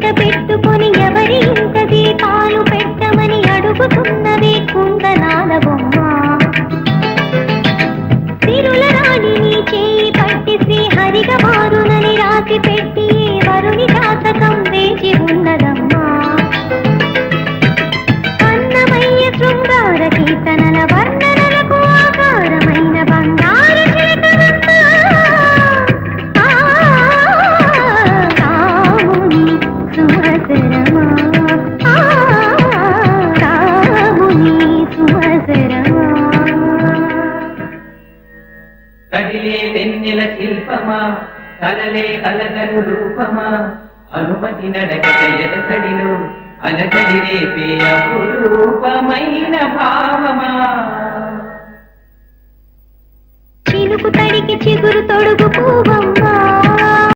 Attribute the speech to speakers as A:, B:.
A: వెంట పెట్టుకొని ఎవరి ఇంత దీపాలు పెట్టమని అడుగుతున్నది కుందనాల బొమ్మ. తిరుల రాణిని చేయి పట్టి శ్రీహరిగా మారునని రాసి పెట్టి వరుని జాతకం వేచి ఉన్నదమ్మా. అన్నమయ్య శృంగార కీర్తనల వర్ణనలకు ఆకారమైన బంగారు చేతనమ్మా. రాముని సుమసరమా, రాముని సుమసరమా.
B: కదిలే వెన్నెల శిల్పమా, కలలే కలగను రూపమా, అనుమతి నడకట ఎదసడిలో అలకడి రేపే అపురూపమైన భావమా.
A: చినుకు తడికి చిగురు తొడుగు పూవం